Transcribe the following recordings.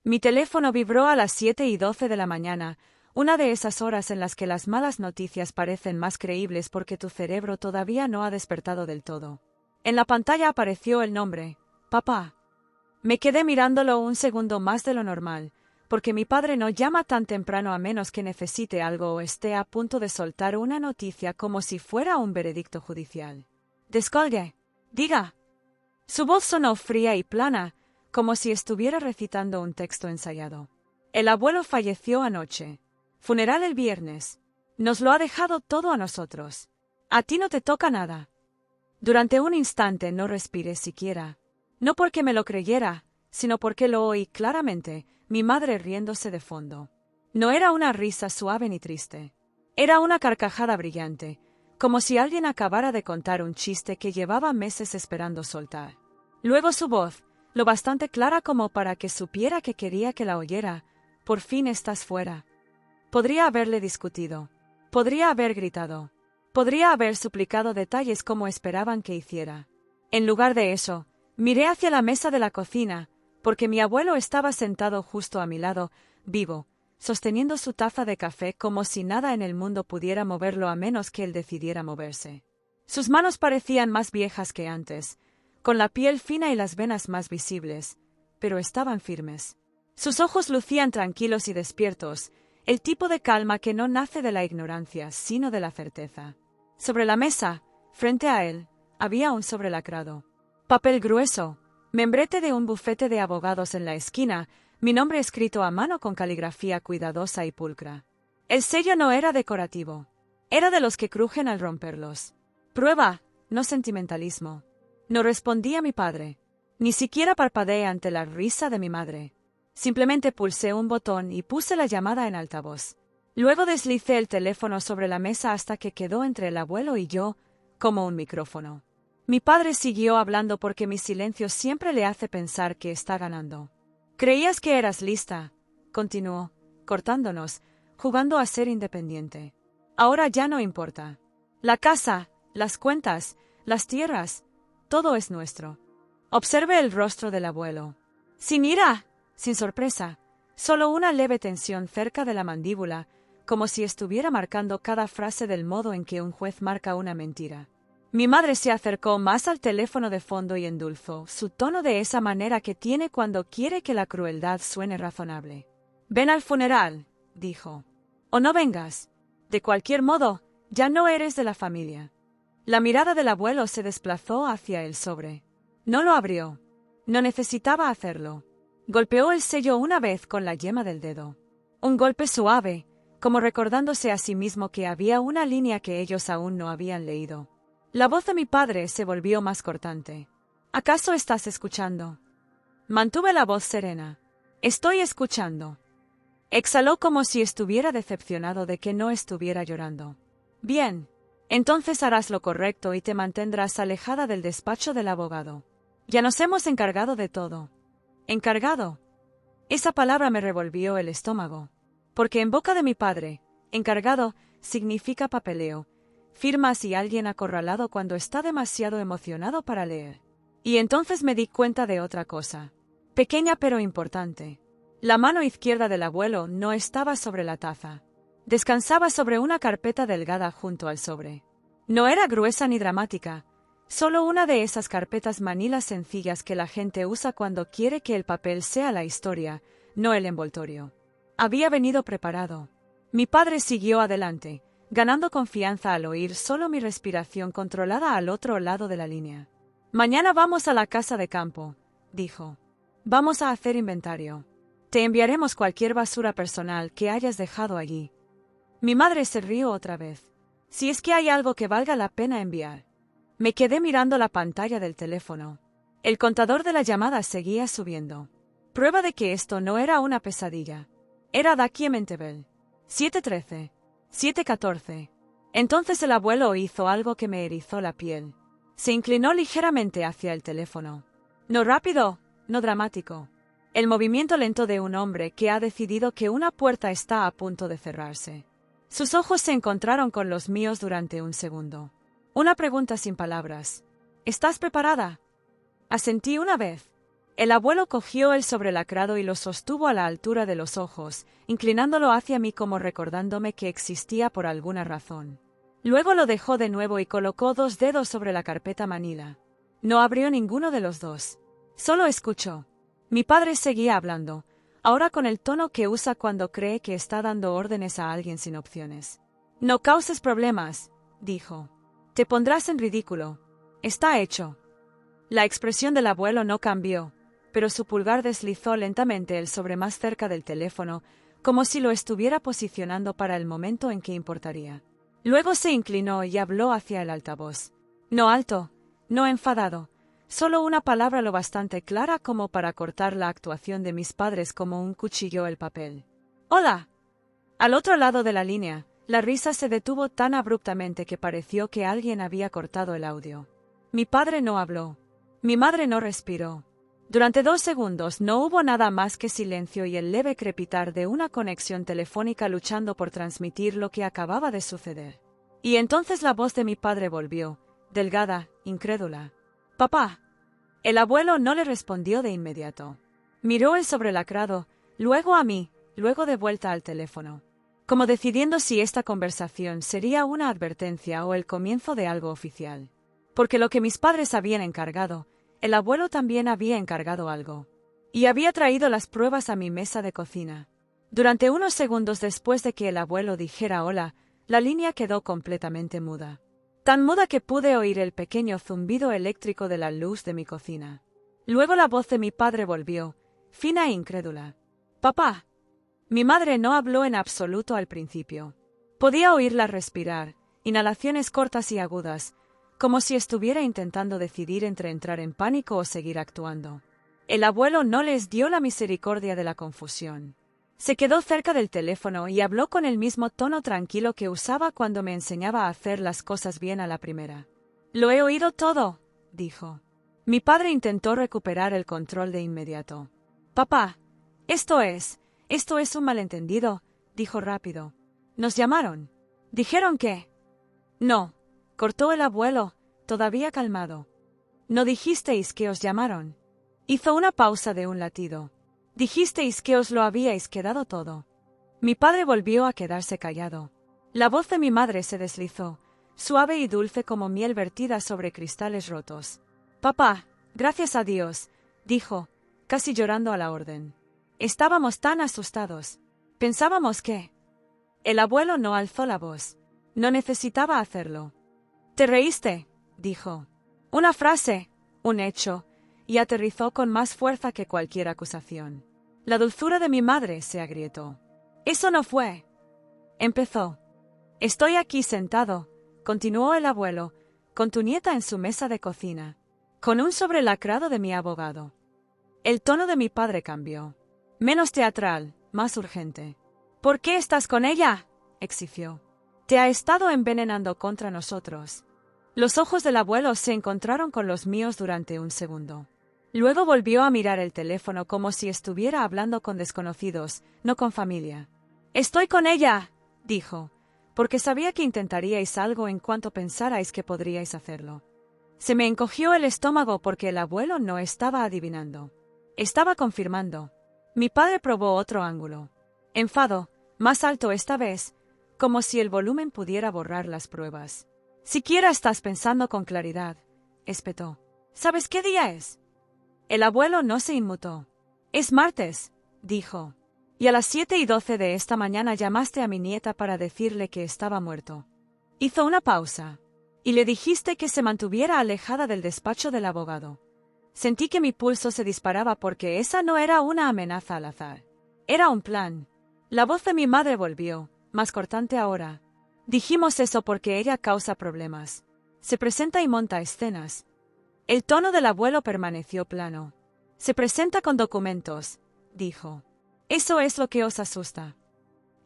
Mi teléfono vibró a las 7:12 de la mañana, una de esas horas en las que las malas noticias parecen más creíbles porque tu cerebro todavía no ha despertado del todo. En la pantalla apareció el nombre, papá. Me quedé mirándolo un segundo más de lo normal, porque mi padre no llama tan temprano a menos que necesite algo o esté a punto de soltar una noticia como si fuera un veredicto judicial. Descolgue. Diga. Su voz sonó fría y plana, como si estuviera recitando un texto ensayado. El abuelo falleció anoche. Funeral el viernes. Nos lo ha dejado todo a nosotros. A ti no te toca nada. Durante un instante no respiré siquiera. No porque me lo creyera, sino porque lo oí claramente, mi madre riéndose de fondo. No era una risa suave ni triste. Era una carcajada brillante, como si alguien acabara de contar un chiste que llevaba meses esperando soltar. Luego su voz, lo bastante clara como para que supiera que quería que la oyera. Por fin estás fuera. Podría haberle discutido. Podría haber gritado. Podría haber suplicado detalles como esperaban que hiciera. En lugar de eso, miré hacia la mesa de la cocina, porque mi abuelo estaba sentado justo a mi lado, vivo, sosteniendo su taza de café como si nada en el mundo pudiera moverlo a menos que él decidiera moverse. Sus manos parecían más viejas que antes, con la piel fina y las venas más visibles, pero estaban firmes. Sus ojos lucían tranquilos y despiertos, el tipo de calma que no nace de la ignorancia, sino de la certeza. Sobre la mesa, frente a él, había un sobre lacrado. Papel grueso, membrete de un bufete de abogados en la esquina, mi nombre escrito a mano con caligrafía cuidadosa y pulcra. El sello no era decorativo. Era de los que crujen al romperlos. Prueba, no sentimentalismo. No respondí a mi padre. Ni siquiera parpadeé ante la risa de mi madre. Simplemente pulsé un botón y puse la llamada en altavoz. Luego deslicé el teléfono sobre la mesa hasta que quedó entre el abuelo y yo, como un micrófono. Mi padre siguió hablando porque mi silencio siempre le hace pensar que está ganando. «Creías que eras lista», continuó, cortándonos, jugando a ser independiente. «Ahora ya no importa. La casa, las cuentas, las tierras, todo es nuestro». Observe el rostro del abuelo. Sin ira, sin sorpresa, solo una leve tensión cerca de la mandíbula, como si estuviera marcando cada frase del modo en que un juez marca una mentira. Mi madre se acercó más al teléfono de fondo y endulzó su tono de esa manera que tiene cuando quiere que la crueldad suene razonable. «Ven al funeral», dijo. «O no vengas. De cualquier modo, ya no eres de la familia». La mirada del abuelo se desplazó hacia el sobre. No lo abrió. No necesitaba hacerlo. Golpeó el sello una vez con la yema del dedo. Un golpe suave, como recordándose a sí mismo que había una línea que ellos aún no habían leído. La voz de mi padre se volvió más cortante. «¿Acaso estás escuchando?» Mantuve la voz serena. «Estoy escuchando». Exhaló como si estuviera decepcionado de que no estuviera llorando. «Bien. Entonces harás lo correcto y te mantendrás alejada del despacho del abogado. Ya nos hemos encargado de todo». «¿Encargado?» Esa palabra me revolvió el estómago. Porque en boca de mi padre, encargado significa papeleo, firmas y alguien acorralado cuando está demasiado emocionado para leer. Y entonces me di cuenta de otra cosa. Pequeña pero importante. La mano izquierda del abuelo no estaba sobre la taza. Descansaba sobre una carpeta delgada junto al sobre. No era gruesa ni dramática, solo una de esas carpetas manilas sencillas que la gente usa cuando quiere que el papel sea la historia, no el envoltorio. Había venido preparado. Mi padre siguió adelante, ganando confianza al oír solo mi respiración controlada al otro lado de la línea. «Mañana vamos a la casa de campo», dijo. «Vamos a hacer inventario. Te enviaremos cualquier basura personal que hayas dejado allí». Mi madre se rió otra vez. «Si es que hay algo que valga la pena enviar». Me quedé mirando la pantalla del teléfono. El contador de la llamada seguía subiendo. Prueba de que esto no era una pesadilla. Era Daquiementebel. 7:13. 7:14. Entonces el abuelo hizo algo que me erizó la piel. Se inclinó ligeramente hacia el teléfono. No rápido, no dramático. El movimiento lento de un hombre que ha decidido que una puerta está a punto de cerrarse. Sus ojos se encontraron con los míos durante un segundo. Una pregunta sin palabras. «¿Estás preparada?» Asentí una vez. El abuelo cogió el sobrelacrado y lo sostuvo a la altura de los ojos, inclinándolo hacia mí como recordándome que existía por alguna razón. Luego lo dejó de nuevo y colocó 2 dedos sobre la carpeta Manila. No abrió ninguno de los 2. Solo escuchó. Mi padre seguía hablando, ahora con el tono que usa cuando cree que está dando órdenes a alguien sin opciones. No causes problemas, dijo. Te pondrás en ridículo. Está hecho. La expresión del abuelo no cambió, pero su pulgar deslizó lentamente el sobre más cerca del teléfono, como si lo estuviera posicionando para el momento en que importaría. Luego se inclinó y habló hacia el altavoz. No alto, no enfadado, solo una palabra lo bastante clara como para cortar la actuación de mis padres como un cuchillo el papel. ¡Hola! Al otro lado de la línea, la risa se detuvo tan abruptamente que pareció que alguien había cortado el audio. Mi padre no habló. Mi madre no respiró. Durante 2 segundos no hubo nada más que silencio y el leve crepitar de una conexión telefónica luchando por transmitir lo que acababa de suceder. Y entonces la voz de mi padre volvió, delgada, incrédula. «Papá». El abuelo no le respondió de inmediato. Miró el sobrelacrado, luego a mí, luego de vuelta al teléfono. Como decidiendo si esta conversación sería una advertencia o el comienzo de algo oficial. Porque lo que mis padres habían encargado, el abuelo también había encargado algo. Y había traído las pruebas a mi mesa de cocina. Durante unos segundos después de que el abuelo dijera hola, la línea quedó completamente muda. Tan muda que pude oír el pequeño zumbido eléctrico de la luz de mi cocina. Luego la voz de mi padre volvió, fina e incrédula. «Papá». Mi madre no habló en absoluto al principio. Podía oírla respirar, inhalaciones cortas y agudas, como si estuviera intentando decidir entre entrar en pánico o seguir actuando. El abuelo no les dio la misericordia de la confusión. Se quedó cerca del teléfono y habló con el mismo tono tranquilo que usaba cuando me enseñaba a hacer las cosas bien a la primera. «Lo he oído todo», dijo. Mi padre intentó recuperar el control de inmediato. «Papá, esto es un malentendido», dijo rápido. «¿Nos llamaron? ¿Dijeron qué?» «No», cortó el abuelo, todavía calmado. «¿No dijisteis que os llamaron?» Hizo una pausa de un latido. «Dijisteis que os lo habíais quedado todo». Mi padre volvió a quedarse callado. La voz de mi madre se deslizó, suave y dulce como miel vertida sobre cristales rotos. «Papá, gracias a Dios», dijo, casi llorando a la orden. «Estábamos tan asustados. Pensábamos que...». El abuelo no alzó la voz. No necesitaba hacerlo. «Te reíste», dijo. Una frase, un hecho, y aterrizó con más fuerza que cualquier acusación. La dulzura de mi madre se agrietó. «Eso no fue». Empezó. «Estoy aquí sentado», continuó el abuelo, con tu nieta en su mesa de cocina, con un sobrelacrado de mi abogado. El tono de mi padre cambió. Menos teatral, más urgente. «¿Por qué estás con ella?», exigió. «Te ha estado envenenando contra nosotros». Los ojos del abuelo se encontraron con los míos durante un segundo. Luego volvió a mirar el teléfono como si estuviera hablando con desconocidos, no con familia. «Estoy con ella», dijo, porque sabía que intentaríais algo en cuanto pensarais que podríais hacerlo. Se me encogió el estómago porque el abuelo no estaba adivinando. Estaba confirmando. Mi padre probó otro ángulo. Enfado, más alto esta vez, como si el volumen pudiera borrar las pruebas. «Siquiera estás pensando con claridad», espetó. «¿Sabes qué día es?» El abuelo no se inmutó. «Es martes», dijo. «Y a las 7:12 de esta mañana llamaste a mi nieta para decirle que estaba muerto». Hizo una pausa. «Y le dijiste que se mantuviera alejada del despacho del abogado». Sentí que mi pulso se disparaba porque esa no era una amenaza al azar. Era un plan. La voz de mi madre volvió, más cortante ahora. «Dijimos eso porque ella causa problemas. Se presenta y monta escenas». El tono del abuelo permaneció plano. «Se presenta con documentos», dijo. «Eso es lo que os asusta».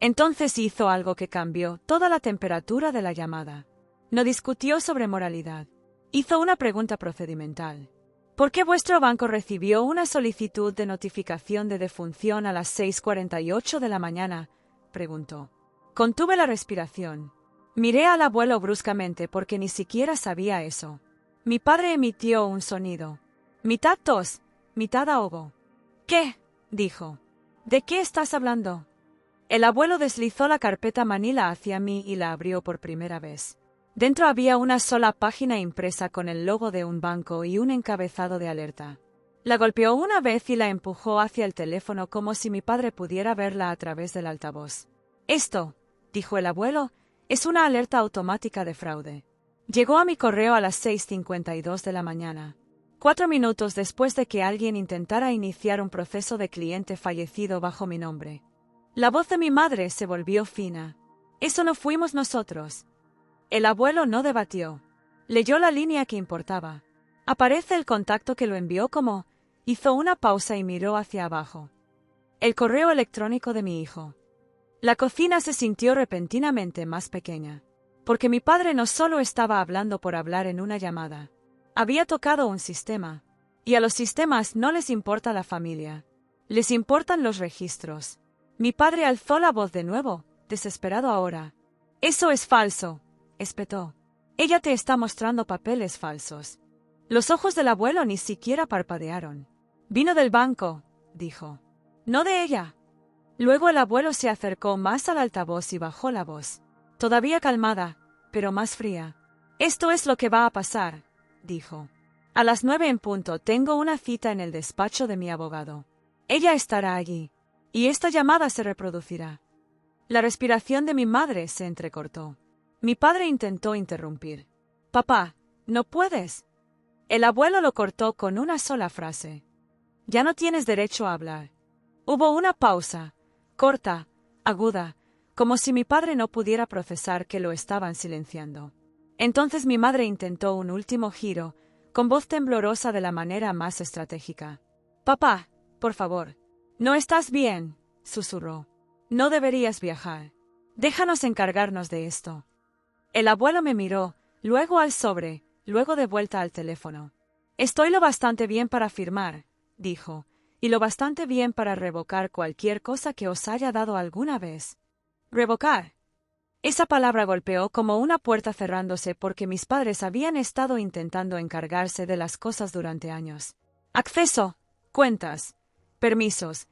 Entonces hizo algo que cambió toda la temperatura de la llamada. No discutió sobre moralidad. Hizo una pregunta procedimental. «¿Por qué vuestro banco recibió una solicitud de notificación de defunción a las 6:48 de la mañana?» preguntó. Contuve la respiración. Miré al abuelo bruscamente porque ni siquiera sabía eso. Mi padre emitió un sonido. Mitad tos, mitad ahogo. ¿Qué? Dijo. ¿De qué estás hablando? El abuelo deslizó la carpeta manila hacia mí y la abrió por primera vez. Dentro había una sola página impresa con el logo de un banco y un encabezado de alerta. La golpeó una vez y la empujó hacia el teléfono como si mi padre pudiera verla a través del altavoz. Esto, dijo el abuelo, es una alerta automática de fraude. Llegó a mi correo a las 6:52 de la mañana. 4 minutos después de que alguien intentara iniciar un proceso de cliente fallecido bajo mi nombre. La voz de mi madre se volvió fina. Eso no fuimos nosotros. El abuelo no debatió. Leyó la línea que importaba. Aparece el contacto que lo envió como... Hizo una pausa y miró hacia abajo. El correo electrónico de mi hijo. La cocina se sintió repentinamente más pequeña. Porque mi padre no solo estaba hablando por hablar en una llamada. Había tocado un sistema. Y a los sistemas no les importa la familia. Les importan los registros. Mi padre alzó la voz de nuevo, desesperado ahora. Eso es falso, espetó. Ella te está mostrando papeles falsos. Los ojos del abuelo ni siquiera parpadearon. Vino del banco, dijo. No de ella. Luego el abuelo se acercó más al altavoz y bajó la voz. Todavía calmada, pero más fría. Esto es lo que va a pasar, dijo. A las 9 en punto tengo una cita en el despacho de mi abogado. Ella estará allí. Y esta llamada se reproducirá. La respiración de mi madre se entrecortó. Mi padre intentó interrumpir. Papá, no puedes. El abuelo lo cortó con una sola frase. Ya no tienes derecho a hablar. Hubo una pausa, corta, aguda, como si mi padre no pudiera procesar que lo estaban silenciando. Entonces mi madre intentó un último giro, con voz temblorosa de la manera más estratégica. Papá, por favor. No estás bien, susurró. No deberías viajar. Déjanos encargarnos de esto. El abuelo me miró, luego al sobre, luego de vuelta al teléfono. Estoy lo bastante bien para firmar, dijo, y lo bastante bien para revocar cualquier cosa que os haya dado alguna vez. ¿Revocar? Esa palabra golpeó como una puerta cerrándose porque mis padres habían estado intentando encargarse de las cosas durante años. Acceso, cuentas, permisos,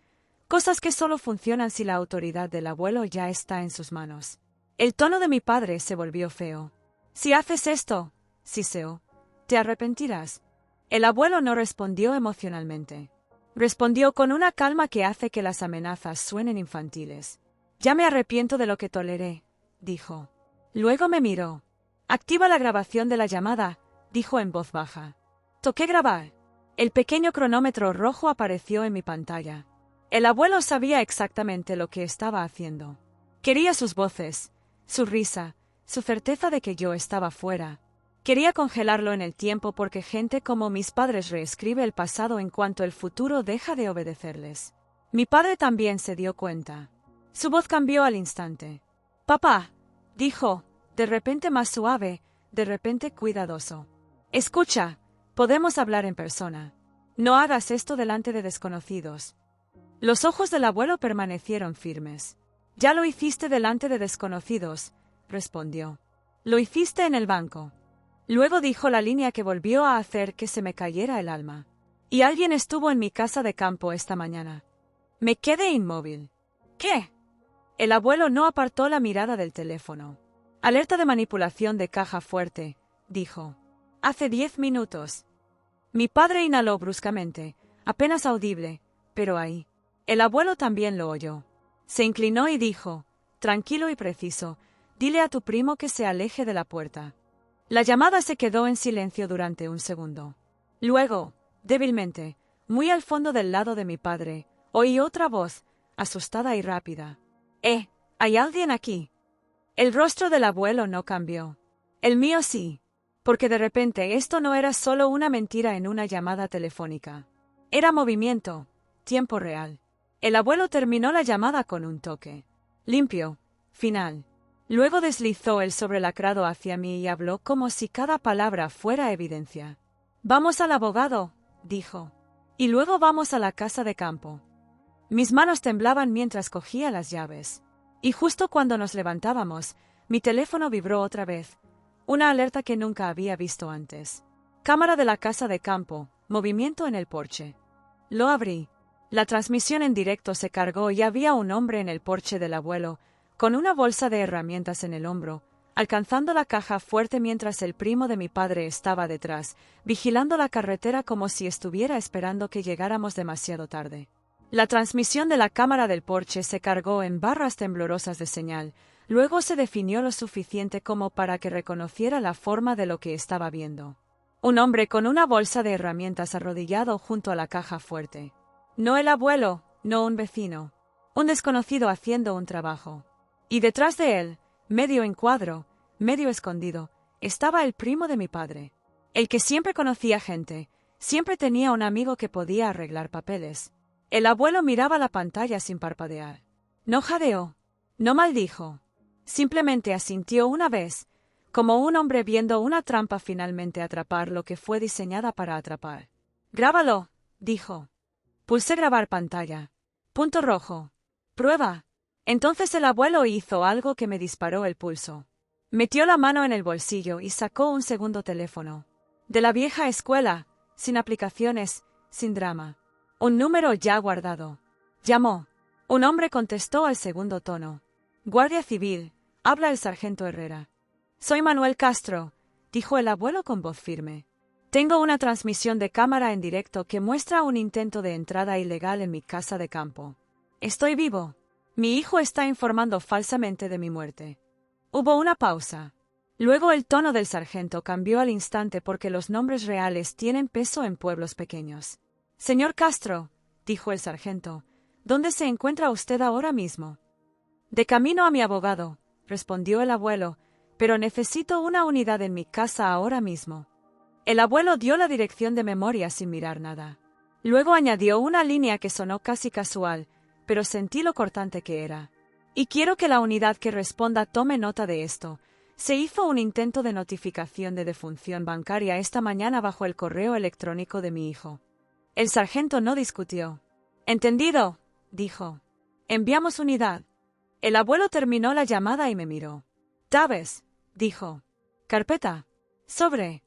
cosas que solo funcionan si la autoridad del abuelo ya está en sus manos. El tono de mi padre se volvió feo. Si haces esto, siseó, te arrepentirás. El abuelo no respondió emocionalmente. Respondió con una calma que hace que las amenazas suenen infantiles. Ya me arrepiento de lo que toleré, dijo. Luego me miró. Activa la grabación de la llamada, dijo en voz baja. Toqué grabar. El pequeño cronómetro rojo apareció en mi pantalla. El abuelo sabía exactamente lo que estaba haciendo. Quería sus voces, su risa, su certeza de que yo estaba fuera. Quería congelarlo en el tiempo porque gente como mis padres reescribe el pasado en cuanto el futuro deja de obedecerles. Mi padre también se dio cuenta. Su voz cambió al instante. Papá, dijo, de repente más suave, de repente cuidadoso. Escucha, podemos hablar en persona. No hagas esto delante de desconocidos. Los ojos del abuelo permanecieron firmes. Ya lo hiciste delante de desconocidos, respondió. Lo hiciste en el banco. Luego dijo la línea que volvió a hacer que se me cayera el alma. Y alguien estuvo en mi casa de campo esta mañana. Me quedé inmóvil. ¿Qué? El abuelo no apartó la mirada del teléfono. Alerta de manipulación de caja fuerte, dijo. Hace 10 minutos. Mi padre inhaló bruscamente, apenas audible, pero ahí. El abuelo también lo oyó. Se inclinó y dijo, tranquilo y preciso, dile a tu primo que se aleje de la puerta. La llamada se quedó en silencio durante un segundo. Luego, débilmente, muy al fondo del lado de mi padre, oí otra voz, asustada y rápida. ¿Hay alguien aquí? El rostro del abuelo no cambió. El mío sí, porque de repente esto no era solo una mentira en una llamada telefónica. Era movimiento, tiempo real. El abuelo terminó la llamada con un toque. Limpio, final. Luego deslizó el sobrelacrado hacia mí y habló como si cada palabra fuera evidencia. Vamos al abogado, dijo. Y luego vamos a la casa de campo. Mis manos temblaban mientras cogía las llaves. Y justo cuando nos levantábamos, mi teléfono vibró otra vez. Una alerta que nunca había visto antes. Cámara de la casa de campo, movimiento en el porche. Lo abrí. La transmisión en directo se cargó y había un hombre en el porche del abuelo, con una bolsa de herramientas en el hombro, alcanzando la caja fuerte mientras el primo de mi padre estaba detrás, vigilando la carretera como si estuviera esperando que llegáramos demasiado tarde. La transmisión de la cámara del porche se cargó en barras temblorosas de señal, luego se definió lo suficiente como para que reconociera la forma de lo que estaba viendo. Un hombre con una bolsa de herramientas arrodillado junto a la caja fuerte. No el abuelo, no un vecino. Un desconocido haciendo un trabajo. Y detrás de él, medio en cuadro, medio escondido, estaba el primo de mi padre. El que siempre conocía gente, siempre tenía un amigo que podía arreglar papeles. El abuelo miraba la pantalla sin parpadear. No jadeó, no maldijo. Simplemente asintió una vez, como un hombre viendo una trampa finalmente atrapar lo que fue diseñada para atrapar. «Grábalo», dijo. Pulsé grabar pantalla. Punto rojo. «Prueba». Entonces el abuelo hizo algo que me disparó el pulso. Metió la mano en el bolsillo y sacó un segundo teléfono. De la vieja escuela, sin aplicaciones, sin drama. Un número ya guardado. Llamó. Un hombre contestó al segundo tono. «Guardia Civil», habla el sargento Herrera. «Soy Manuel Castro», dijo el abuelo con voz firme. «Tengo una transmisión de cámara en directo que muestra un intento de entrada ilegal en mi casa de campo. Estoy vivo. Mi hijo está informando falsamente de mi muerte». Hubo una pausa. Luego el tono del sargento cambió al instante porque los nombres reales tienen peso en pueblos pequeños. «Señor Castro», dijo el sargento, «¿dónde se encuentra usted ahora mismo?» «De camino a mi abogado», respondió el abuelo, «pero necesito una unidad en mi casa ahora mismo». El abuelo dio la dirección de memoria sin mirar nada. Luego añadió una línea que sonó casi casual, pero sentí lo cortante que era. «Y quiero que la unidad que responda tome nota de esto. Se hizo un intento de notificación de defunción bancaria esta mañana bajo el correo electrónico de mi hijo». El sargento no discutió. «Entendido», dijo. «Enviamos unidad». El abuelo terminó la llamada y me miró. «¿Tabes?», dijo. «Carpeta. Sobre».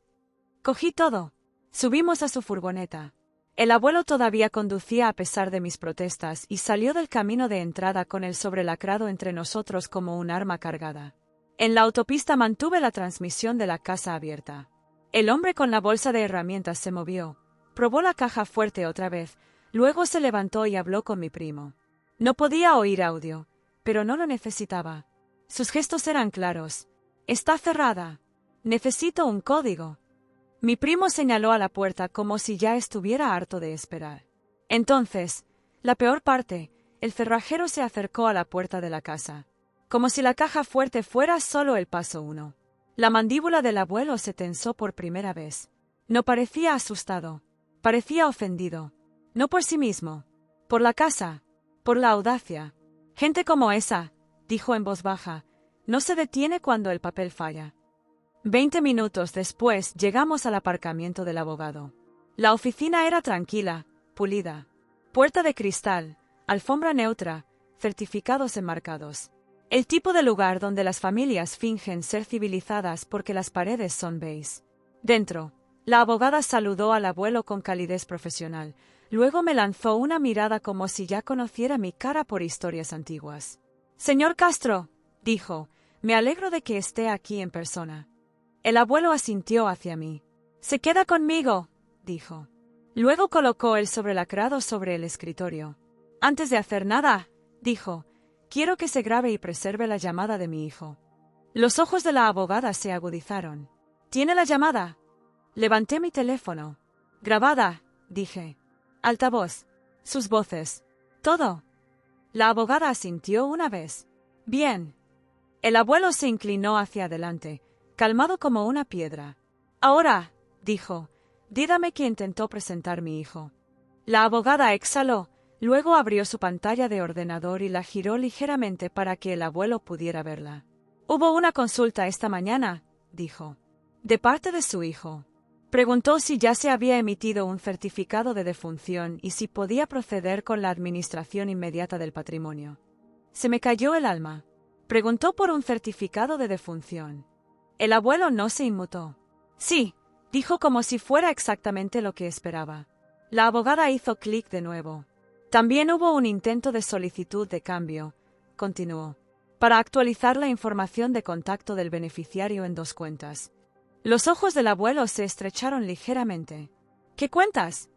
Cogí todo. Subimos a su furgoneta. El abuelo todavía conducía a pesar de mis protestas y salió del camino de entrada con el sobre lacrado entre nosotros como un arma cargada. En la autopista mantuve la transmisión de la casa abierta. El hombre con la bolsa de herramientas se movió, probó la caja fuerte otra vez, luego se levantó y habló con mi primo. No podía oír audio, pero no lo necesitaba. Sus gestos eran claros. «Está cerrada. Necesito un código». Mi primo señaló a la puerta como si ya estuviera harto de esperar. Entonces, la peor parte, el cerrajero se acercó a la puerta de la casa. Como si la caja fuerte fuera solo el paso 1. La mandíbula del abuelo se tensó por primera vez. No parecía asustado. Parecía ofendido. No por sí mismo. Por la casa. Por la audacia. «Gente como esa», dijo en voz baja, «no se detiene cuando el papel falla». 20 minutos después llegamos al aparcamiento del abogado. La oficina era tranquila, pulida. Puerta de cristal, alfombra neutra, certificados enmarcados. El tipo de lugar donde las familias fingen ser civilizadas porque las paredes son beige. Dentro, la abogada saludó al abuelo con calidez profesional. Luego me lanzó una mirada como si ya conociera mi cara por historias antiguas. «Señor Castro», dijo, «me alegro de que esté aquí en persona». El abuelo asintió hacia mí. «Se queda conmigo», dijo. Luego colocó el sobrelacrado sobre el escritorio. «Antes de hacer nada», dijo, «quiero que se grabe y preserve la llamada de mi hijo». Los ojos de la abogada se agudizaron. «¿Tiene la llamada?» Levanté mi teléfono. «Grabada», dije. «Altavoz. Sus voces. Todo». La abogada asintió una vez. «Bien». El abuelo se inclinó hacia adelante, calmado como una piedra. «Ahora», dijo, «dígame que intentó presentar mi hijo». La abogada exhaló, luego abrió su pantalla de ordenador y la giró ligeramente para que el abuelo pudiera verla. «Hubo una consulta esta mañana», dijo. «De parte de su hijo. Preguntó si ya se había emitido un certificado de defunción y si podía proceder con la administración inmediata del patrimonio. Se me cayó el alma. Preguntó por un certificado de defunción». El abuelo no se inmutó. «Sí», dijo como si fuera exactamente lo que esperaba. La abogada hizo clic de nuevo. También hubo un intento de solicitud de cambio, continuó, para actualizar la información de contacto del beneficiario en 2 cuentas. Los ojos del abuelo se estrecharon ligeramente. ¿Qué cuentas?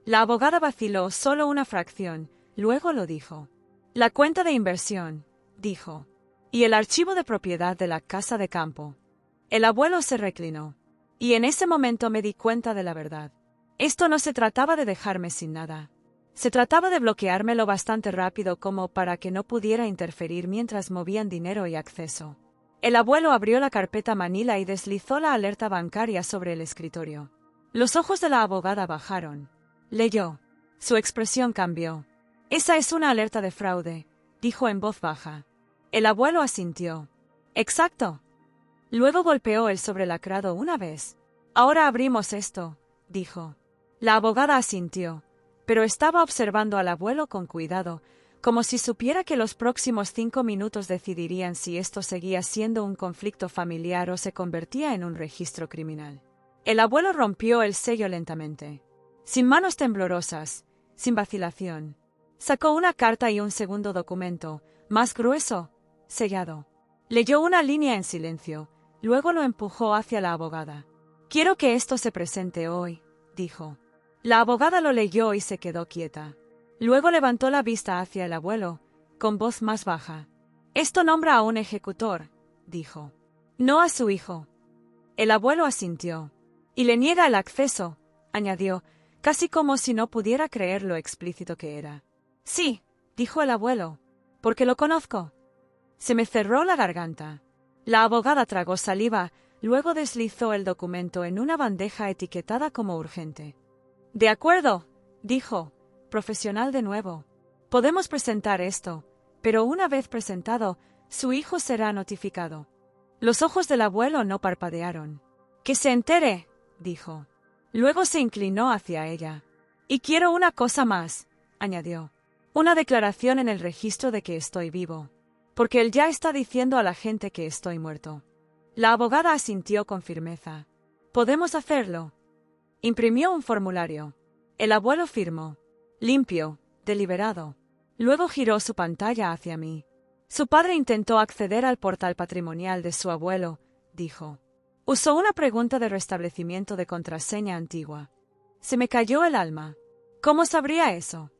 La abogada vaciló solo una fracción, luego lo dijo. La cuenta de inversión, dijo. Y el archivo de propiedad de la casa de campo. El abuelo se reclinó. Y en ese momento me di cuenta de la verdad. Esto no se trataba de dejarme sin nada. Se trataba de bloquearme lo bastante rápido como para que no pudiera interferir mientras movían dinero y acceso. El abuelo abrió la carpeta Manila y deslizó la alerta bancaria sobre el escritorio. Los ojos de la abogada bajaron. Leyó. Su expresión cambió. Esa es una alerta de fraude, dijo en voz baja. El abuelo asintió. Exacto. Luego golpeó el sobrelacrado una vez. Ahora abrimos esto, dijo. La abogada asintió, pero estaba observando al abuelo con cuidado, como si supiera que los próximos 5 minutos decidirían si esto seguía siendo un conflicto familiar o se convertía en un registro criminal. El abuelo rompió el sello lentamente. Sin manos temblorosas, sin vacilación. Sacó una carta y un segundo documento, más grueso, sellado. Leyó una línea en silencio, luego lo empujó hacia la abogada. Quiero que esto se presente hoy, dijo. La abogada lo leyó y se quedó quieta. Luego levantó la vista hacia el abuelo, con voz más baja. Esto nombra a un ejecutor, dijo. No a su hijo. El abuelo asintió. Y le niega el acceso, añadió, casi como si no pudiera creer lo explícito que era. Sí, dijo el abuelo, porque lo conozco. Se me cerró la garganta. La abogada tragó saliva, luego deslizó el documento en una bandeja etiquetada como urgente. De acuerdo, dijo, profesional de nuevo. Podemos presentar esto, pero una vez presentado, su hijo será notificado. Los ojos del abuelo no parpadearon. Que se entere, dijo. Luego se inclinó hacia ella. Y quiero una cosa más, añadió. Una declaración en el registro de que estoy vivo. Porque él ya está diciendo a la gente que estoy muerto. La abogada asintió con firmeza. ¿Podemos hacerlo? Imprimió un formulario. El abuelo firmó. Limpio, deliberado. Luego giró su pantalla hacia mí. Su padre intentó acceder al portal patrimonial de su abuelo, dijo. Usó una pregunta de restablecimiento de contraseña antigua. Se me cayó el alma. ¿Cómo sabría eso?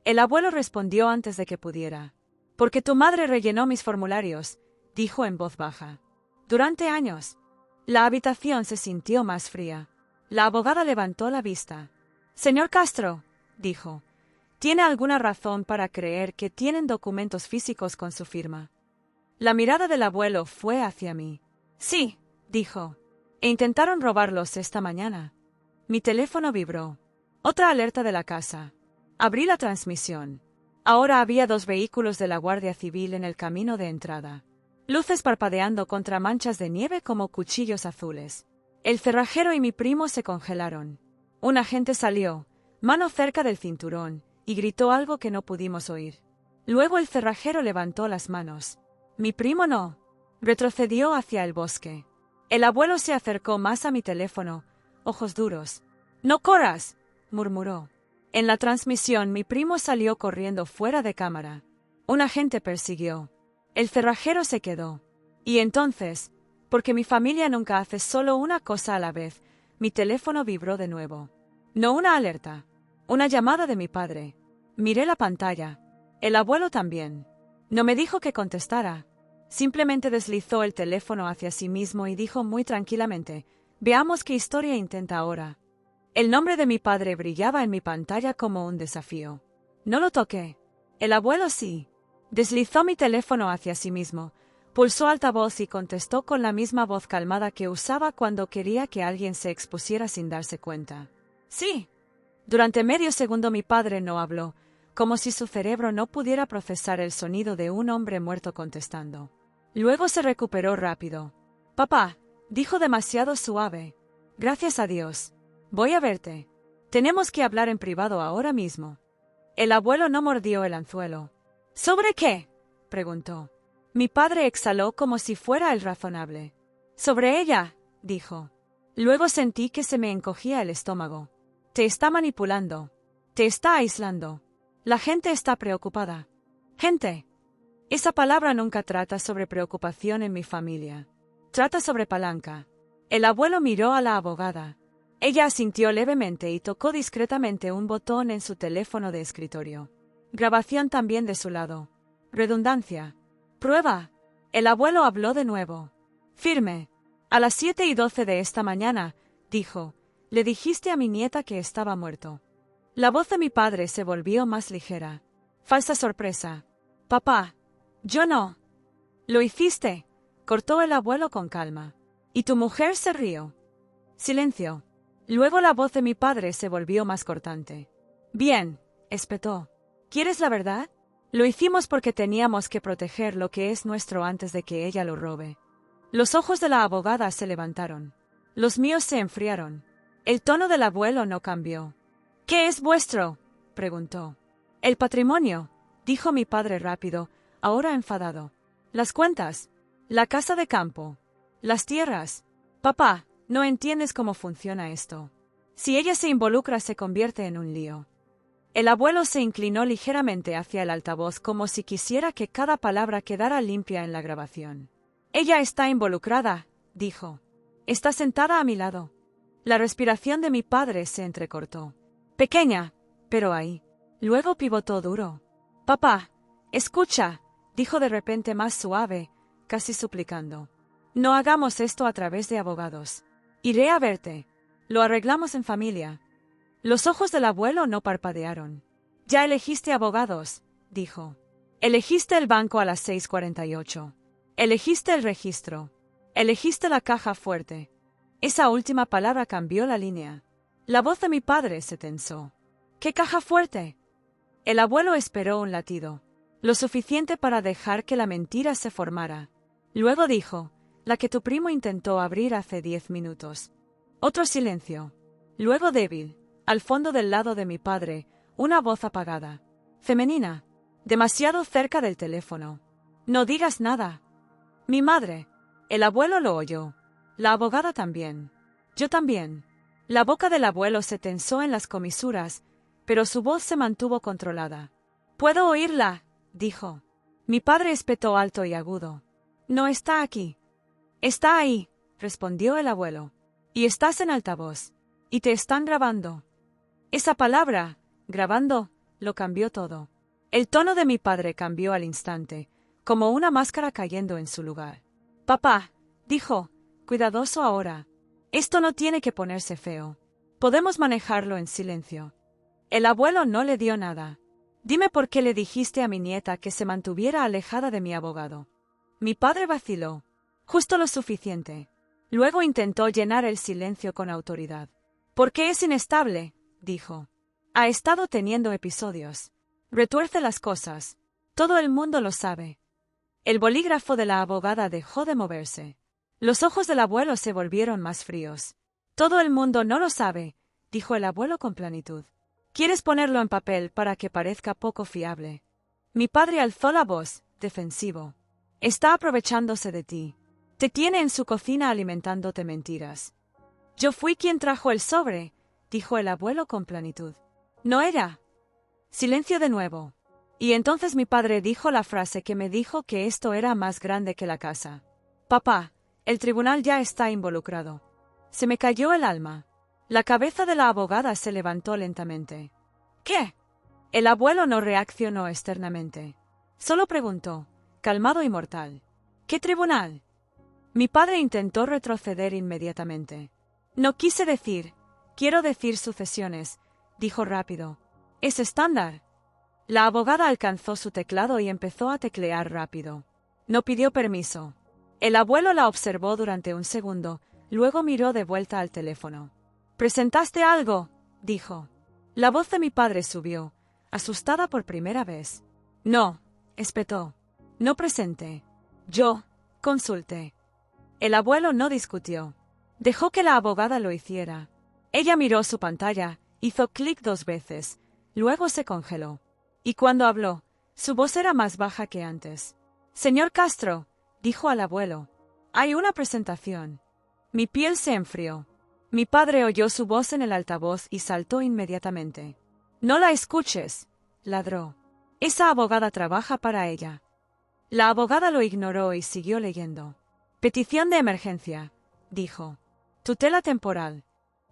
El abuelo respondió antes de que pudiera. Porque tu madre rellenó mis formularios, dijo en voz baja. Durante años. La habitación se sintió más fría. La abogada levantó la vista. Señor Castro, dijo, ¿tiene alguna razón para creer que tienen documentos físicos con su firma? La mirada del abuelo fue hacia mí. Sí, dijo. E intentaron robarlos esta mañana. Mi teléfono vibró. Otra alerta de la casa. Abrí la transmisión. Ahora había 2 vehículos de la Guardia Civil en el camino de entrada. Luces parpadeando contra manchas de nieve como cuchillos azules. El cerrajero y mi primo se congelaron. Un agente salió, mano cerca del cinturón, y gritó algo que no pudimos oír. Luego el cerrajero levantó las manos. Mi primo no. Retrocedió hacia el bosque. El abuelo se acercó más a mi teléfono, ojos duros. «¡No corras!», murmuró. En la transmisión mi primo salió corriendo fuera de cámara. Un agente persiguió. El cerrajero se quedó. Y entonces, porque mi familia nunca hace solo una cosa a la vez, mi teléfono vibró de nuevo. No una alerta. Una llamada de mi padre. Miré la pantalla. El abuelo también. No me dijo que contestara. Simplemente deslizó el teléfono hacia sí mismo y dijo muy tranquilamente, «Veamos qué historia intenta ahora». El nombre de mi padre brillaba en mi pantalla como un desafío. No lo toqué. El abuelo sí. Deslizó mi teléfono hacia sí mismo, pulsó altavoz y contestó con la misma voz calmada que usaba cuando quería que alguien se expusiera sin darse cuenta. Sí. Durante medio segundo mi padre no habló, como si su cerebro no pudiera procesar el sonido de un hombre muerto contestando. Luego se recuperó rápido. «Papá», dijo demasiado suave. «Gracias a Dios. Voy a verte. Tenemos que hablar en privado ahora mismo». El abuelo no mordió el anzuelo. «¿Sobre qué?», preguntó. Mi padre exhaló como si fuera el razonable. «Sobre ella», dijo. Luego sentí que se me encogía el estómago. Te está manipulando. Te está aislando. La gente está preocupada. Gente. Esa palabra nunca trata sobre preocupación en mi familia. Trata sobre palanca. El abuelo miró a la abogada. Ella asintió levemente y tocó discretamente un botón en su teléfono de escritorio. Grabación también de su lado. Redundancia. Prueba. El abuelo habló de nuevo. Firme. A las 7:12 de esta mañana, dijo, le dijiste a mi nieta que estaba muerto. La voz de mi padre se volvió más ligera. Falsa sorpresa. Papá. Yo no. Lo hiciste, cortó el abuelo con calma. Y tu mujer se rió. Silencio. Luego la voz de mi padre se volvió más cortante. Bien, espetó. ¿Quieres la verdad? Lo hicimos porque teníamos que proteger lo que es nuestro antes de que ella lo robe. Los ojos de la abogada se levantaron. Los míos se enfriaron. El tono del abuelo no cambió. ¿Qué es vuestro?, preguntó. El patrimonio, dijo mi padre rápido, ahora enfadado. Las cuentas. La casa de campo. Las tierras. Papá, no entiendes cómo funciona esto. Si ella se involucra se convierte en un lío. El abuelo se inclinó ligeramente hacia el altavoz como si quisiera que cada palabra quedara limpia en la grabación. Ella está involucrada, dijo. Está sentada a mi lado. La respiración de mi padre se entrecortó. Pequeña, pero ahí. Luego pivotó duro. Papá, escucha, dijo de repente más suave, casi suplicando. No hagamos esto a través de abogados. Iré a verte. Lo arreglamos en familia. Los ojos del abuelo no parpadearon. Ya elegiste abogados, dijo. Elegiste el banco a las 6:48. Elegiste el registro. Elegiste la caja fuerte. Esa última palabra cambió la línea. La voz de mi padre se tensó. ¿Qué caja fuerte? El abuelo esperó un latido. Lo suficiente para dejar que la mentira se formara. Luego dijo, la que tu primo intentó abrir hace 10 minutos. Otro silencio. Luego débil, al fondo del lado de mi padre, una voz apagada. Femenina. Demasiado cerca del teléfono. No digas nada. Mi madre. El abuelo lo oyó. La abogada también. Yo también. La boca del abuelo se tensó en las comisuras, pero su voz se mantuvo controlada. «Puedo oírla», dijo. Mi padre espetó alto y agudo. «No está aquí». «Está ahí», respondió el abuelo. «Y estás en altavoz. Y te están grabando». Esa palabra, grabando, lo cambió todo. El tono de mi padre cambió al instante, como una máscara cayendo en su lugar. «Papá», dijo, cuidadoso ahora. «Esto no tiene que ponerse feo. Podemos manejarlo en silencio». El abuelo no le dio nada. «Dime por qué le dijiste a mi nieta que se mantuviera alejada de mi abogado». Mi padre vaciló. Justo lo suficiente. Luego intentó llenar el silencio con autoridad. «Porque es inestable», dijo. «Ha estado teniendo episodios. Retuerce las cosas. Todo el mundo lo sabe». El bolígrafo de la abogada dejó de moverse. Los ojos del abuelo se volvieron más fríos. «Todo el mundo no lo sabe», dijo el abuelo con plenitud. «¿Quieres ponerlo en papel para que parezca poco fiable?» Mi padre alzó la voz, defensivo. «Está aprovechándose de ti. Te tiene en su cocina alimentándote mentiras». «Yo fui quien trajo el sobre», dijo el abuelo con plenitud. «No era». Silencio de nuevo. Y entonces mi padre dijo la frase que me dijo que esto era más grande que la casa. «Papá, el tribunal ya está involucrado». Se me cayó el alma. La cabeza de la abogada se levantó lentamente. «¿Qué?» El abuelo no reaccionó externamente. Solo preguntó, calmado y mortal. «¿Qué tribunal?» Mi padre intentó retroceder inmediatamente. «No quise decir, quiero decir sucesiones», dijo rápido. «Es estándar». La abogada alcanzó su teclado y empezó a teclear rápido. No pidió permiso. El abuelo la observó durante un segundo, luego miró de vuelta al teléfono. «¿Presentaste algo?», dijo. La voz de mi padre subió, asustada por primera vez. «No», espetó. «No presenté. Yo consulté». El abuelo no discutió. Dejó que la abogada lo hiciera. Ella miró su pantalla, hizo clic 2 veces, luego se congeló. Y cuando habló, su voz era más baja que antes. «Señor Castro», dijo al abuelo, «hay una presentación». Mi piel se enfrió. Mi padre oyó su voz en el altavoz y saltó inmediatamente. «No la escuches», ladró. «Esa abogada trabaja para ella». La abogada lo ignoró y siguió leyendo. «Petición de emergencia», dijo. «Tutela temporal».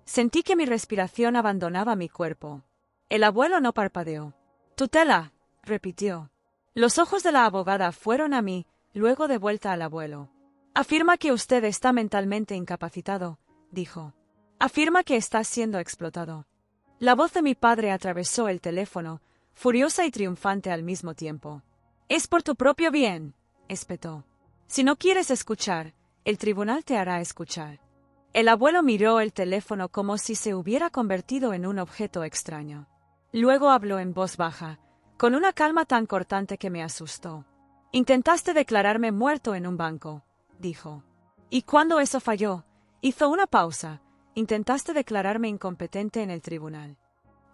Sentí que mi respiración abandonaba mi cuerpo. El abuelo no parpadeó. «Tutela», repitió. Los ojos de la abogada fueron a mí, luego de vuelta al abuelo. «Afirma que usted está mentalmente incapacitado», dijo. «Afirma que está siendo explotado». La voz de mi padre atravesó el teléfono, furiosa y triunfante al mismo tiempo. «Es por tu propio bien», espetó. «Si no quieres escuchar, el tribunal te hará escuchar». El abuelo miró el teléfono como si se hubiera convertido en un objeto extraño. Luego habló en voz baja, con una calma tan cortante que me asustó. «Intentaste declararme muerto en un banco», dijo. «Y cuando eso falló», hizo una pausa, «intentaste declararme incompetente en el tribunal».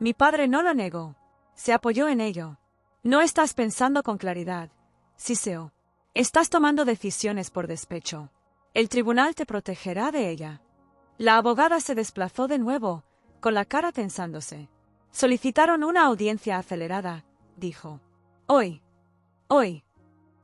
Mi padre no lo negó. Se apoyó en ello. «No estás pensando con claridad», siseó. «Estás tomando decisiones por despecho. El tribunal te protegerá de ella». La abogada se desplazó de nuevo, con la cara tensándose. «Solicitaron una audiencia acelerada», dijo. «Hoy. Hoy».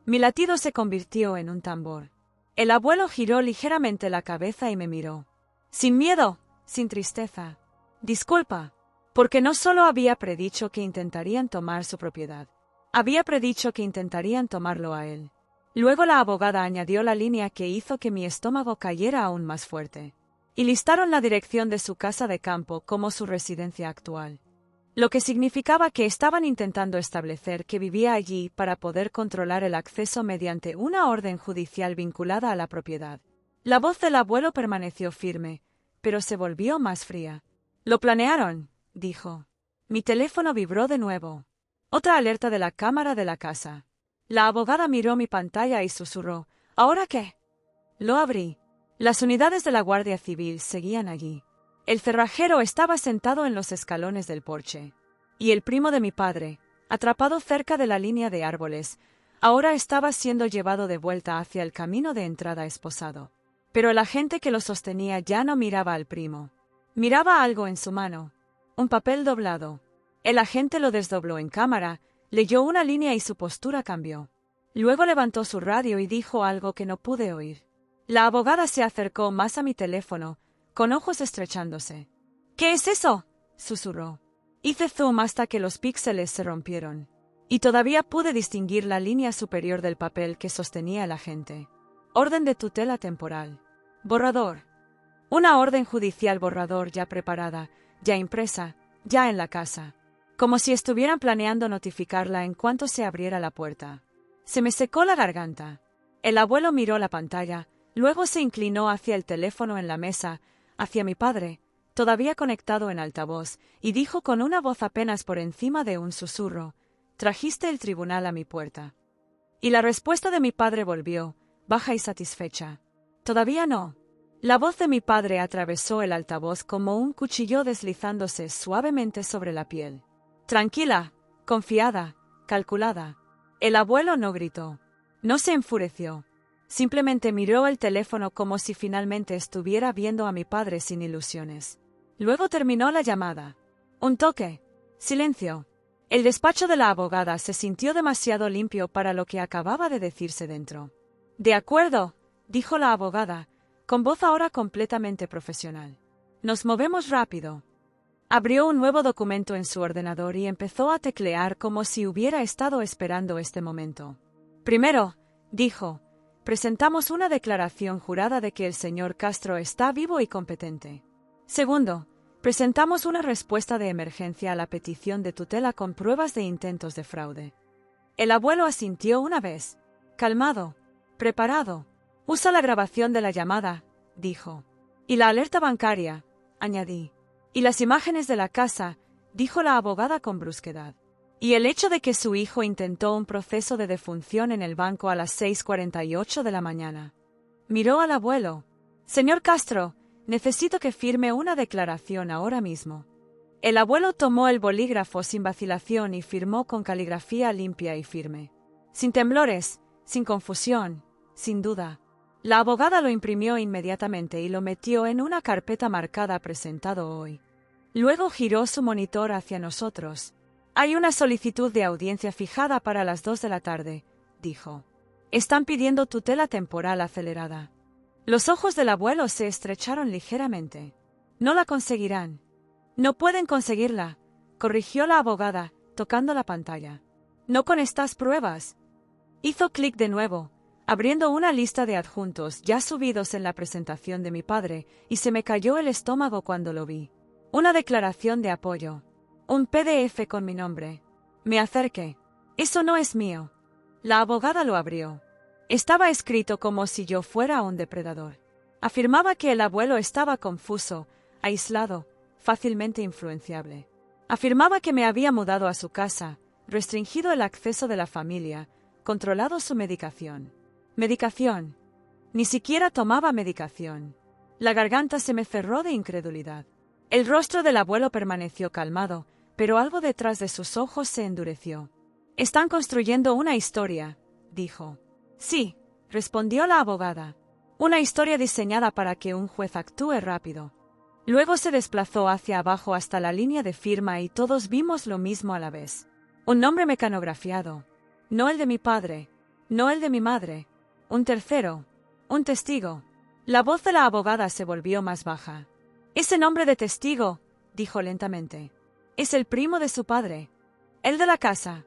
Mi latido se convirtió en un tambor. El abuelo giró ligeramente la cabeza y me miró. Sin miedo, sin tristeza. «Disculpa», porque no solo había predicho que intentarían tomar su propiedad. Había predicho que intentarían tomarlo a él. Luego la abogada añadió la línea que hizo que mi estómago cayera aún más fuerte. Y listaron la dirección de su casa de campo como su residencia actual. Lo que significaba que estaban intentando establecer que vivía allí para poder controlar el acceso mediante una orden judicial vinculada a la propiedad. La voz del abuelo permaneció firme, pero se volvió más fría. «Lo planearon», dijo. Mi teléfono vibró de nuevo. Otra alerta de la cámara de la casa. La abogada miró mi pantalla y susurró. «¿Ahora qué?» Lo abrí. Las unidades de la Guardia Civil seguían allí. El cerrajero estaba sentado en los escalones del porche. Y el primo de mi padre, atrapado cerca de la línea de árboles, ahora estaba siendo llevado de vuelta hacia el camino de entrada esposado. Pero el agente que lo sostenía ya no miraba al primo. Miraba algo en su mano. Un papel doblado. El agente lo desdobló en cámara, leyó una línea y su postura cambió. Luego levantó su radio y dijo algo que no pude oír. La abogada se acercó más a mi teléfono, con ojos estrechándose. «¿Qué es eso?», susurró. Hice zoom hasta que los píxeles se rompieron. Y todavía pude distinguir la línea superior del papel que sostenía el agente. «Orden de tutela temporal. Borrador». Una orden judicial borrador ya preparada, ya impresa, ya en la casa. Como si estuvieran planeando notificarla en cuanto se abriera la puerta. Se me secó la garganta. El abuelo miró la pantalla, luego se inclinó hacia el teléfono en la mesa, hacia mi padre, todavía conectado en altavoz, y dijo con una voz apenas por encima de un susurro: «Trajiste el tribunal a mi puerta». Y la respuesta de mi padre volvió, baja y satisfecha: «Todavía no». La voz de mi padre atravesó el altavoz como un cuchillo deslizándose suavemente sobre la piel. Tranquila, confiada, calculada. El abuelo no gritó. No se enfureció. Simplemente miró el teléfono como si finalmente estuviera viendo a mi padre sin ilusiones. Luego terminó la llamada. Un toque. Silencio. El despacho de la abogada se sintió demasiado limpio para lo que acababa de decirse dentro. «De acuerdo», dijo la abogada, con voz ahora completamente profesional. «Nos movemos rápido». Abrió un nuevo documento en su ordenador y empezó a teclear como si hubiera estado esperando este momento. «Primero», dijo, «presentamos una declaración jurada de que el señor Castro está vivo y competente. Segundo, presentamos una respuesta de emergencia a la petición de tutela con pruebas de intentos de fraude». El abuelo asintió una vez. Calmado. Preparado. «Usa la grabación de la llamada», dijo. «Y la alerta bancaria», añadí. «Y las imágenes de la casa», dijo la abogada con brusquedad. «Y el hecho de que su hijo intentó un proceso de defunción en el banco a las 6:48 de la mañana». Miró al abuelo. «Señor Castro, necesito que firme una declaración ahora mismo». El abuelo tomó el bolígrafo sin vacilación y firmó con caligrafía limpia y firme. Sin temblores, sin confusión, sin duda. La abogada lo imprimió inmediatamente y lo metió en una carpeta marcada presentado hoy. Luego giró su monitor hacia nosotros. Hay una solicitud de audiencia fijada para las 2 de la tarde, dijo. Están pidiendo tutela temporal acelerada. Los ojos del abuelo se estrecharon ligeramente. No la conseguirán. No pueden conseguirla, corrigió la abogada, tocando la pantalla. No con estas pruebas. Hizo clic de nuevo, abriendo una lista de adjuntos ya subidos en la presentación de mi padre, y se me cayó el estómago cuando lo vi. Una declaración de apoyo. Un PDF con mi nombre. Me acerqué. Eso no es mío. La abogada lo abrió. Estaba escrito como si yo fuera un depredador. Afirmaba que el abuelo estaba confuso, aislado, fácilmente influenciable. Afirmaba que me había mudado a su casa, restringido el acceso de la familia, controlado su medicación. Medicación. Ni siquiera tomaba medicación. La garganta se me cerró de incredulidad. El rostro del abuelo permaneció calmado, pero algo detrás de sus ojos se endureció. Están construyendo una historia, dijo. Sí, respondió la abogada. Una historia diseñada para que un juez actúe rápido. Luego se desplazó hacia abajo hasta la línea de firma y todos vimos lo mismo a la vez. Un nombre mecanografiado. No el de mi padre. No el de mi madre. Un tercero. Un testigo. La voz de la abogada se volvió más baja. Ese nombre de testigo, dijo lentamente. Es el primo de su padre. El de la casa.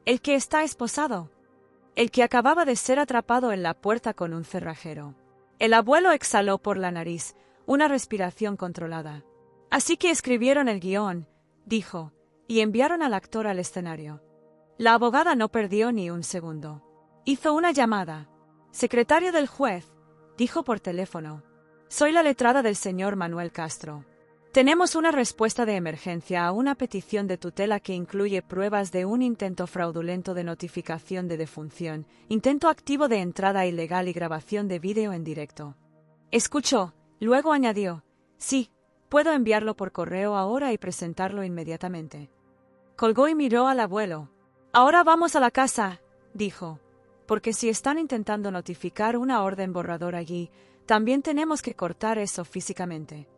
El que está esposado. El que acababa de ser atrapado en la puerta con un cerrajero. El abuelo exhaló por la nariz, una respiración controlada. Así que escribieron el guión, dijo, y enviaron al actor al escenario. La abogada no perdió ni un segundo. Hizo una llamada. Secretario del juez, dijo por teléfono. Soy la letrada del señor Manuel Castro. Tenemos una respuesta de emergencia a una petición de tutela que incluye pruebas de un intento fraudulento de notificación de defunción, intento activo de entrada ilegal y grabación de vídeo en directo. Escuchó, luego añadió, sí, puedo enviarlo por correo ahora y presentarlo inmediatamente. Colgó y miró al abuelo. Ahora vamos a la casa, dijo, porque si están intentando notificar una orden borrador allí, también tenemos que cortar eso físicamente.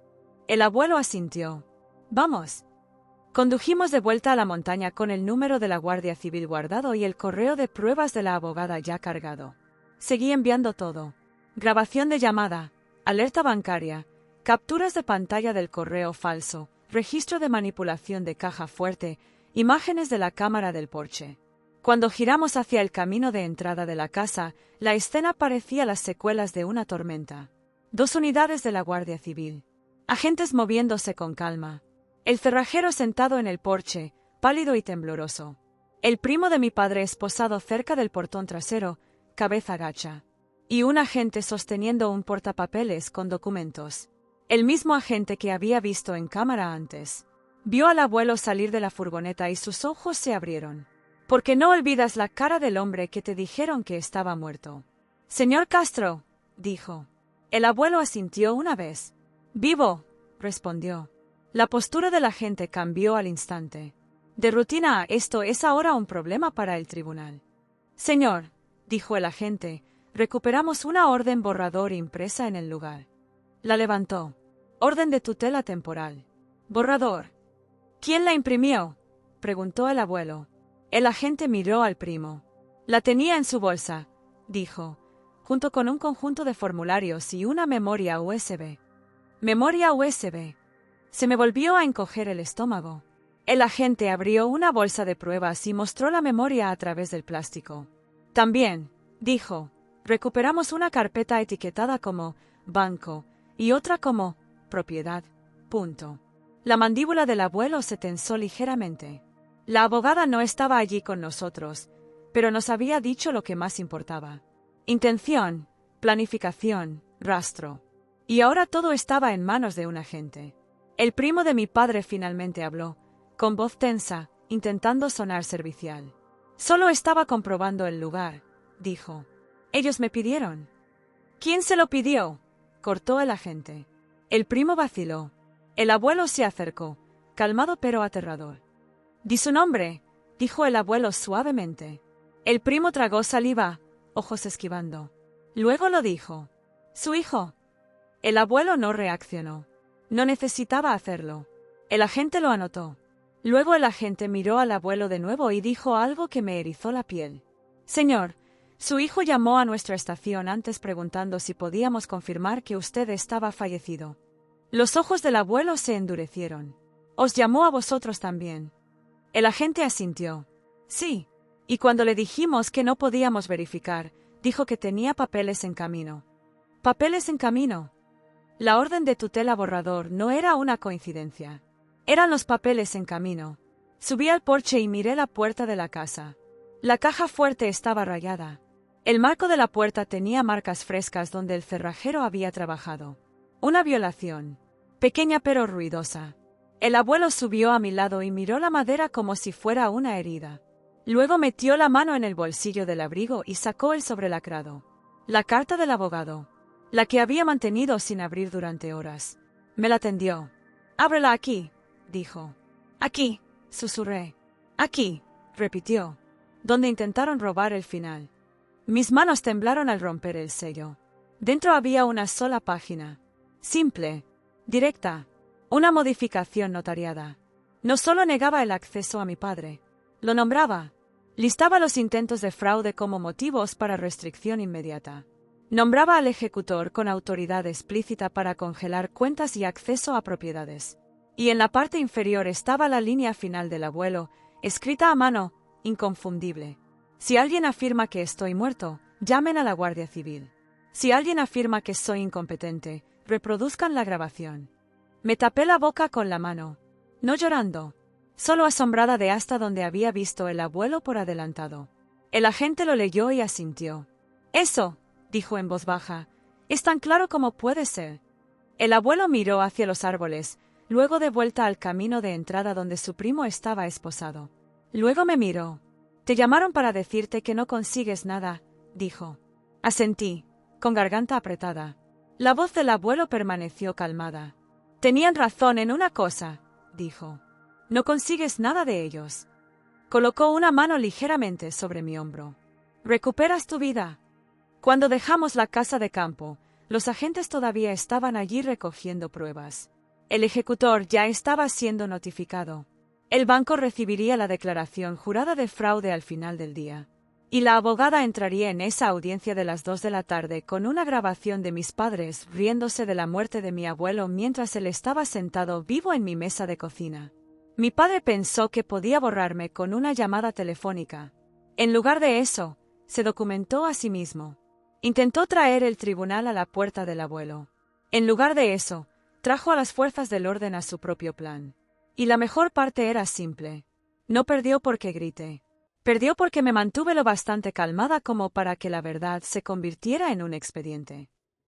El abuelo asintió. Vamos. Condujimos de vuelta a la montaña con el número de la Guardia Civil guardado y el correo de pruebas de la abogada ya cargado. Seguí enviando todo. Grabación de llamada, alerta bancaria, capturas de pantalla del correo falso, registro de manipulación de caja fuerte, imágenes de la cámara del porche. Cuando giramos hacia el camino de entrada de la casa, la escena parecía las secuelas de una tormenta. 2 unidades de la Guardia Civil. Agentes moviéndose con calma. El cerrajero sentado en el porche, pálido y tembloroso. El primo de mi padre esposado cerca del portón trasero, cabeza gacha. Y un agente sosteniendo un portapapeles con documentos. El mismo agente que había visto en cámara antes. Vio al abuelo salir de la furgoneta y sus ojos se abrieron. ¿Por qué no olvidas la cara del hombre que te dijeron que estaba muerto? Señor Castro, dijo. El abuelo asintió una vez. Vivo, respondió. La postura del agente cambió al instante. De rutina, esto es ahora un problema para el tribunal. Señor, dijo el agente, recuperamos una orden borrador impresa en el lugar. La levantó. Orden de tutela temporal. Borrador. ¿Quién la imprimió? Preguntó el abuelo. El agente miró al primo. La tenía en su bolsa, dijo, junto con un conjunto de formularios y una memoria USB. Memoria USB. Se me volvió a encoger el estómago. El agente abrió una bolsa de pruebas y mostró la memoria a través del plástico. También, dijo, recuperamos una carpeta etiquetada como banco y otra como propiedad. Punto. La mandíbula del abuelo se tensó ligeramente. La abogada no estaba allí con nosotros, pero nos había dicho lo que más importaba. Intención, planificación, rastro. Y ahora todo estaba en manos de un agente. El primo de mi padre finalmente habló, con voz tensa, intentando sonar servicial. Solo estaba comprobando el lugar, dijo. Ellos me pidieron. ¿Quién se lo pidió? Cortó el agente. El primo vaciló. El abuelo se acercó, calmado pero aterrador. Di su nombre, dijo el abuelo suavemente. El primo tragó saliva, ojos esquivando. Luego lo dijo. Su hijo. El abuelo no reaccionó. No necesitaba hacerlo. El agente lo anotó. Luego el agente miró al abuelo de nuevo y dijo algo que me erizó la piel. Señor, su hijo llamó a nuestra estación antes preguntando si podíamos confirmar que usted estaba fallecido. Los ojos del abuelo se endurecieron. ¿Os llamó a vosotros también? El agente asintió. Sí. Y cuando le dijimos que no podíamos verificar, dijo que tenía papeles en camino. ¿Papeles en camino? La orden de tutela borrador no era una coincidencia. Eran los papeles en camino. Subí al porche y miré la puerta de la casa. La caja fuerte estaba rayada. El marco de la puerta tenía marcas frescas donde el cerrajero había trabajado. Una violación. Pequeña pero ruidosa. El abuelo subió a mi lado y miró la madera como si fuera una herida. Luego metió la mano en el bolsillo del abrigo y sacó el sobrelacrado. La carta del abogado. La que había mantenido sin abrir durante horas. Me la tendió. «Ábrela aquí», dijo. «Aquí», susurré. «Aquí», repitió. Donde intentaron robar el final. Mis manos temblaron al romper el sello. Dentro había una sola página. Simple. Directa. Una modificación notariada. No solo negaba el acceso a mi padre. Lo nombraba. Listaba los intentos de fraude como motivos para restricción inmediata. Nombraba al ejecutor con autoridad explícita para congelar cuentas y acceso a propiedades. Y en la parte inferior estaba la línea final del abuelo, escrita a mano, inconfundible. Si alguien afirma que estoy muerto, llamen a la Guardia Civil. Si alguien afirma que soy incompetente, reproduzcan la grabación. Me tapé la boca con la mano. No llorando. Solo asombrada de hasta donde había visto el abuelo por adelantado. El agente lo leyó y asintió. «Eso», dijo en voz baja, «es tan claro como puede ser». El abuelo miró hacia los árboles, luego de vuelta al camino de entrada donde su primo estaba esposado. Luego me miró. «Te llamaron para decirte que no consigues nada», dijo. Asentí, con garganta apretada. La voz del abuelo permaneció calmada. «Tenían razón en una cosa», dijo. «No consigues nada de ellos». Colocó una mano ligeramente sobre mi hombro. «Recuperas tu vida». Cuando dejamos la casa de campo, los agentes todavía estaban allí recogiendo pruebas. El ejecutor ya estaba siendo notificado. El banco recibiría la declaración jurada de fraude al final del día. Y la abogada entraría en esa audiencia de las 2 de la tarde con una grabación de mis padres riéndose de la muerte de mi abuelo mientras él estaba sentado vivo en mi mesa de cocina. Mi padre pensó que podía borrarme con una llamada telefónica. En lugar de eso, se documentó a sí mismo. Intentó traer el tribunal a la puerta del abuelo. En lugar de eso, trajo a las fuerzas del orden a su propio plan. Y la mejor parte era simple. No perdió porque grité. Perdió porque me mantuve lo bastante calmada como para que la verdad se convirtiera en un expediente.